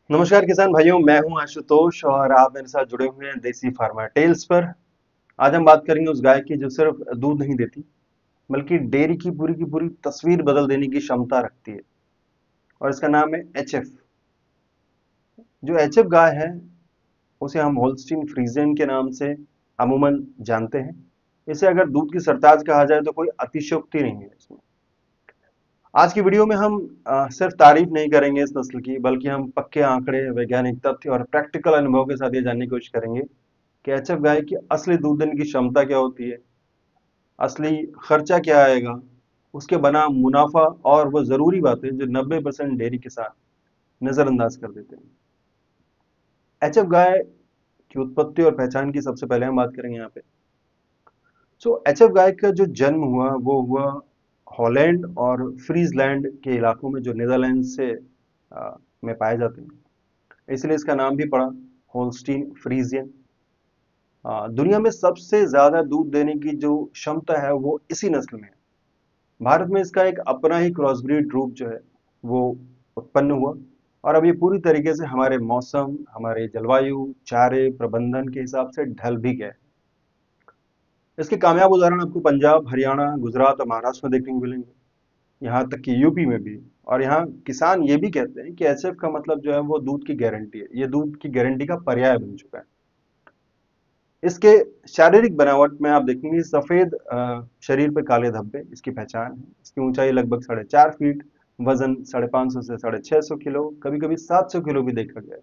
नमस्कार किसान भाइयों, मैं हूं आशुतोष और आप मेरे साथ जुड़े हुए हैं देसी फार्मा टेल्स पर। आज हम बात करेंगे उस गाय की जो सिर्फ दूध नहीं देती बल्कि डेयरी की पूरी तस्वीर बदल देने की क्षमता रखती है। और इसका नाम है एचएफ। जो एचएफ गाय है उसे हम होल्स्टीन फ्रीजियन के नाम से अमूमन जानते हैं। इसे अगर दूध की सरताज कहा जाए तो कोई अतिशयोक्ति नहीं है इसमें। आज की वीडियो में हम सिर्फ तारीफ नहीं करेंगे इस नस्ल की, बल्कि हम पक्के आंकड़े, वैज्ञानिक तथ्य और प्रैक्टिकल अनुभव के साथ ये जानने की कोशिश करेंगे कि एचएफ गाय की असली दूध देने की क्षमता क्या होती है, असली खर्चा क्या आएगा, उसके बना मुनाफा और वो जरूरी बातें जो 90% डेयरी किसान नजरअंदाज कर देते हैं। एचएफ गाय की उत्पत्ति और पहचान की सबसे पहले हम बात करेंगे यहाँ पे। एचएफ गाय का जो जन्म हुआ वो हुआ हॉलैंड और फ्रीजलैंड के इलाकों में जो नीदरलैंड से में पाए जाते हैं, इसलिए इसका नाम भी पड़ा होल्स्टीन फ्रीजियन। दुनिया में सबसे ज्यादा दूध देने की जो क्षमता है वो इसी नस्ल में है। भारत में इसका एक अपना ही क्रॉसब्रीड रूप जो है वो उत्पन्न हुआ और अब ये पूरी तरीके से हमारे मौसम, हमारे जलवायु, चारे प्रबंधन के हिसाब से ढल भी गया है। इसके कामयाब उदाहरण आपको पंजाब, हरियाणा, गुजरात और महाराष्ट्र में देखने को मिलेंगे, यहाँ तक कि यूपी में भी। और यहाँ किसान ये भी कहते हैं कि एचएफ का मतलब जो है वो दूध की गारंटी है। ये दूध की गारंटी का पर्याय बन चुका है। इसके शारीरिक बनावट में आप देखेंगे सफेद शरीर पे काले धब्बे इसकी पहचान है। इसकी ऊंचाई लगभग 4.5 फीट, वजन 550 से 650 किलो, कभी कभी 700 किलो भी देखा गया है।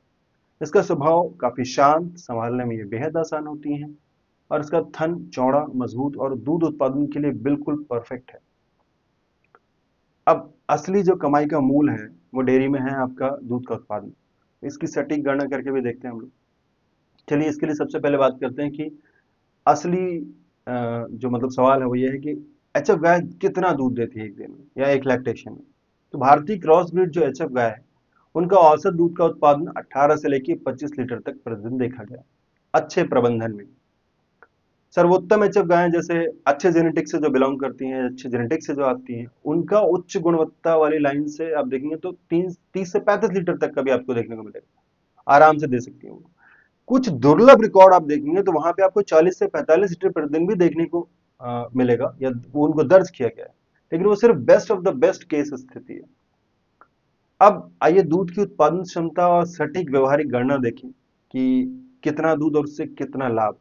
इसका स्वभाव काफी शांत, संभालने में ये बेहद आसान होती हैं और इसका थन चौड़ा, मजबूत और दूध उत्पादन के लिए बिल्कुल परफेक्ट है। अब असली जो कमाई का मूल है वो डेयरी में है आपका दूध का उत्पादन। इसकी सटीक गणना करके भी देखते हैं हम लोग। चलिए इसके लिए सबसे पहले बात करते हैं कि असली जो मतलब सवाल है वो ये है कि एचएफ गाय कितना दूध देती है एक दिन में या एक लैक्टेशन में। तो भारतीय क्रॉस ब्रीड जो एचएफ गाय है उनका औसत दूध का उत्पादन 18 से लेकर 25 लीटर तक प्रतिदिन देखा गया, अच्छे प्रबंधन में। सर्वोत्तम एचएफ गायें जैसे अच्छे जेनेटिक्स से जो बिलोंग करती हैं, अच्छे जेनेटिक्स से जो आती हैं, उनका उच्च गुणवत्ता वाली लाइन से आप देखेंगे तो 30 से 35 लीटर तक का भी आपको देखने को मिलेगा, आराम से दे सकती हैं वो। कुछ दुर्लभ रिकॉर्ड आप देखेंगे तो वहां पे आपको 40 से 45 लीटर प्रतिदिन भी देखने को मिलेगा या वो उनको दर्ज किया गया है। लेकिन वो सिर्फ best of the best case स्थिति है। अब आइए दूध की उत्पादन क्षमता और सटीक व्यवहारिक गणना देखें कि कितना दूध और उससे कितना लाभ।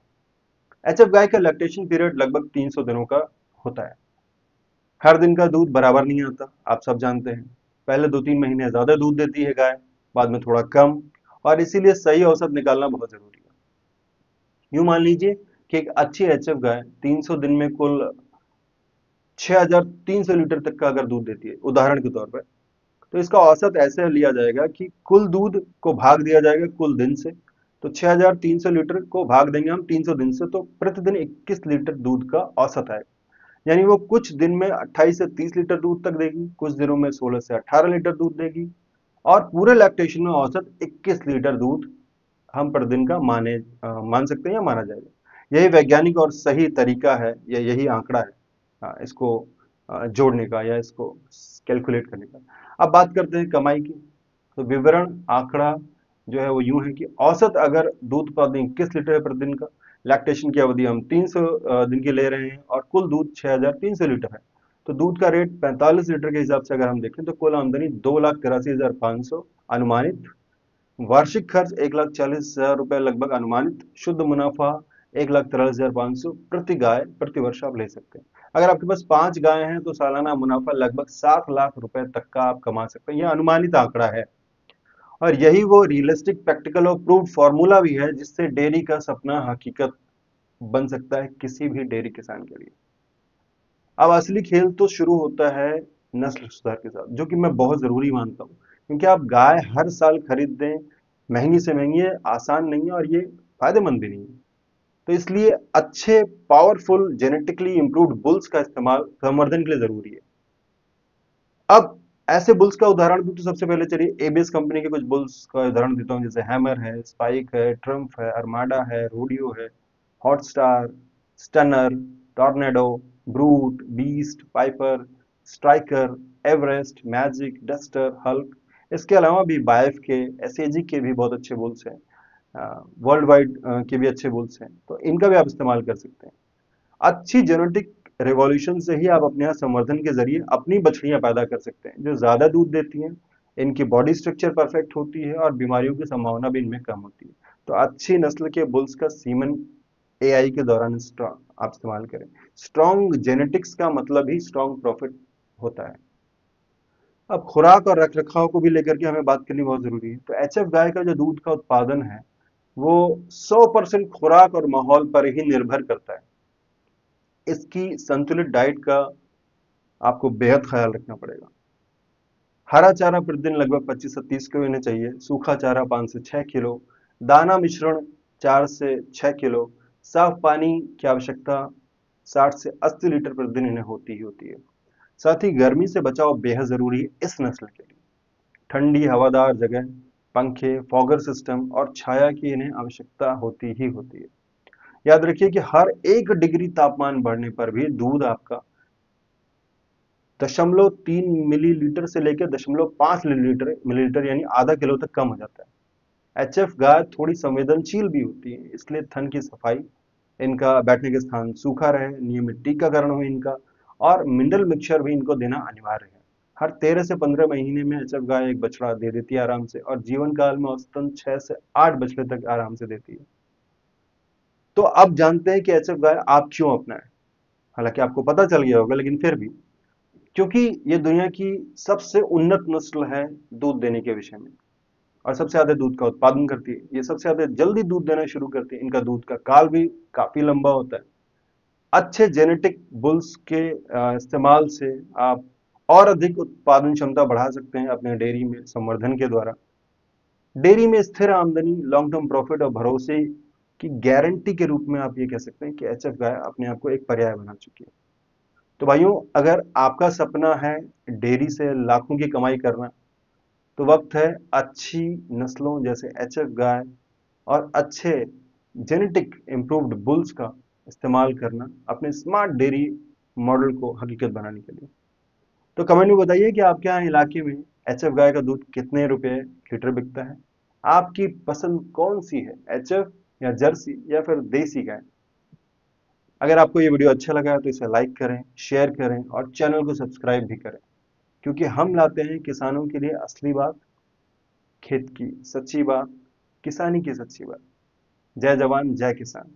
एचएफ गाय का लैक्टेशन पीरियड लगभग 300 दिनों का होता है। हर दिन का दूध बराबर नहीं आता, आप सब जानते हैं। पहले 2-3 महीने ज्यादा दूध देती है गाय, बाद में थोड़ा कम, और इसीलिए सही औसत निकालना बहुत जरूरी है। यूं मान लीजिए कि एक अच्छी एचएफ गाय 300 दिन में कुल 6300 लीटर तक का अगर दूध देती है उदाहरण के तौर पर, तो इसका औसत ऐसे लिया जाएगा कि कुल दूध को भाग दिया जाएगा कुल दिन से। तो 6300 लीटर को भाग देंगे हम 300 दिन से, तो प्रतिदिन 21 लीटर दूध का औसत आएगा। यानी वो कुछ दिन में 28 से 30 लीटर दूध तक देगी, कुछ दिनों में 16 से 18 लीटर दूध देगी, और पूरे लैक्टेशन में औसत 21 लीटर दूध हम प्रतिदिन का मान सकते हैं या माना जाएगा। यही वैज्ञानिक और सही तरीका है या यही आंकड़ा है इसको जोड़ने का या इसको कैलकुलेट करने का। अब बात करते हैं कमाई की। तो विवरण आंकड़ा जो है वो यूं है कि औसत अगर दूध उत्पादन 21 लीटर है प्रतिदिन का, लैक्टेशन की अवधि हम 300 दिन की ले रहे हैं और कुल दूध 6300 लीटर है, तो दूध का रेट 45 लीटर के हिसाब से अगर हम देखें तो कुल आमदनी 2,83,500 अनुमानित, वार्षिक खर्च 1,40,000 रुपए लगभग अनुमानित, शुद्ध मुनाफा 1,43,500 प्रति गाय प्रति वर्ष आप ले सकते हैं। अगर आपके पास 5 गाय हैं तो सालाना मुनाफा लगभग 7 लाख रुपए तक का आप कमा सकते हैं। यह अनुमानित आंकड़ा है और यही वो रियलिस्टिक, प्रैक्टिकल और प्रूव्ड फॉर्मूला भी है जिससे डेयरी का सपना हकीकत बन सकता है किसी भी डेयरी किसान के लिए। अब असली खेल तो शुरू होता है नस्ल सुधार के साथ, जो कि मैं बहुत जरूरी मानता हूँ, क्योंकि आप गाय हर साल खरीदें, महंगी से महंगी है, आसान नहीं है और ये फायदेमंद भी नहीं है। तो इसलिए अच्छे पावरफुल जेनेटिकली इंप्रूव्ड बुल्स का इस्तेमाल संवर्धन के लिए जरूरी है। अब ऐसे बुल्स का उदाहरण दूं तो सबसे पहले चलिए एबीएस कंपनी के कुछ बुल्स का उदाहरण देता हूं, जैसे हैमर है, स्पाइक है, ट्रम्प है, अरमाडा है, रोडियो है, Hotstar, stunner, tornado, brute, beast, Piper, striker, Everest, magic, duster, Hulk, इसके अलावा भी बायफ के, एसएजी के भी बहुत अच्छे बुल्स हैं, वर्ल्ड वाइड के भी अच्छे बुल्स हैं, तो इनका भी आप इस्तेमाल कर सकते हैं। अच्छी जेनेटिक रिवॉल्यूशन से ही आप अपने यहाँ संवर्धन के जरिए अपनी बछड़ियां पैदा कर सकते हैं जो ज्यादा दूध देती हैं, इनकी बॉडी स्ट्रक्चर परफेक्ट होती है और बीमारियों की संभावना भी इनमें कम होती है। तो अच्छी नस्ल के बुल्स का सीमन एआई के दौरान आप इस्तेमाल करें। स्ट्रॉन्ग जेनेटिक्स का मतलब ही स्ट्रॉन्ग प्रॉफिट होता है। अब खुराक और रख रखाव को भी लेकर के हमें बात करनी बहुत जरूरी है। तो एचएफ गाय का जो दूध का उत्पादन है वो 100% खुराक और माहौल पर ही निर्भर करता है। इसकी संतुलित डाइट का आपको बेहद ख्याल रखना पड़ेगा। हरा चारा प्रतिदिन लगभग 25 से 30 किलो इन्हें चाहिए, सूखा चारा 5 से 6 किलो, दाना मिश्रण 4 से 6 किलो, साफ पानी की आवश्यकता 60 से 80 लीटर प्रतिदिन इन्हें होती ही होती है। साथ ही गर्मी से बचाव बेहद जरूरी है इस नस्ल के लिए। ठंडी हवादार जगह, पंखे, फॉगर सिस्टम और छाया की इन्हें आवश्यकता होती ही होती है। याद रखिए कि हर 1 डिग्री तापमान बढ़ने पर भी दूध आपका 0.3 मिलीलीटर से लेकर 0.5 मिलीलीटर यानी आधा किलो तक कम हो जाता है। एचएफ गाय थोड़ी संवेदनशील भी होती है, इसलिए थन की सफाई, इनका बैठने के स्थान सूखा रहे, नियमित टीकाकरण हो इनका, और मिनरल मिक्सचर भी इनको देना अनिवार्य है। हर 13 से 15 महीने में एचएफ गाय एक बछड़ा दे देती है आराम से, और जीवन काल में औसतन 6 से 8 बछड़े तक आराम से देती है। तो अब जानते हैं कि एचएफ गाय आप क्यों अपनाएं। हालांकि आपको पता चल गया होगा, लेकिन फिर भी, क्योंकि ये दुनिया की सबसे उन्नत नस्ल है दूध देने के विषय में, और सबसे ज्यादा दूध का उत्पादन करती है। ये सबसे ज्यादा जल्दी दूध देना शुरू करती है, इनका दूध का काल भी काफी लंबा होता है। अच्छे जेनेटिक बुल्स के इस्तेमाल से आप और अधिक उत्पादन क्षमता बढ़ा सकते हैं अपने डेयरी में संवर्धन के द्वारा। डेयरी में स्थिर आमदनी, लॉन्ग टर्म प्रॉफिट और भरोसे की गारंटी के रूप में आप ये कह सकते हैं कि एचएफ गाय अपने आप को एक पर्याय बना चुकी है। तो भाइयों, अगर आपका सपना है डेयरी से लाखों की कमाई करना, तो वक्त है अच्छी नस्लों जैसे एचएफ गाय और अच्छे जेनेटिक इम्प्रूव्ड बुल्स का इस्तेमाल करना अपने स्मार्ट डेयरी मॉडल को हकीकत बनाने के लिए। तो कमेंट में बताइए कि आपके यहाँ इलाके में एचएफ गाय का दूध कितने रुपए लीटर बिकता है। आपकी पसंद कौन सी है, एचएफ या जर्सी या फिर देसी गाय। अगर आपको ये वीडियो अच्छा लगा है तो इसे लाइक करें, शेयर करें और चैनल को सब्सक्राइब भी करें, क्योंकि हम लाते हैं किसानों के लिए असली बात, खेत की सच्ची बात, किसानी की सच्ची बात। जय जवान जय किसान।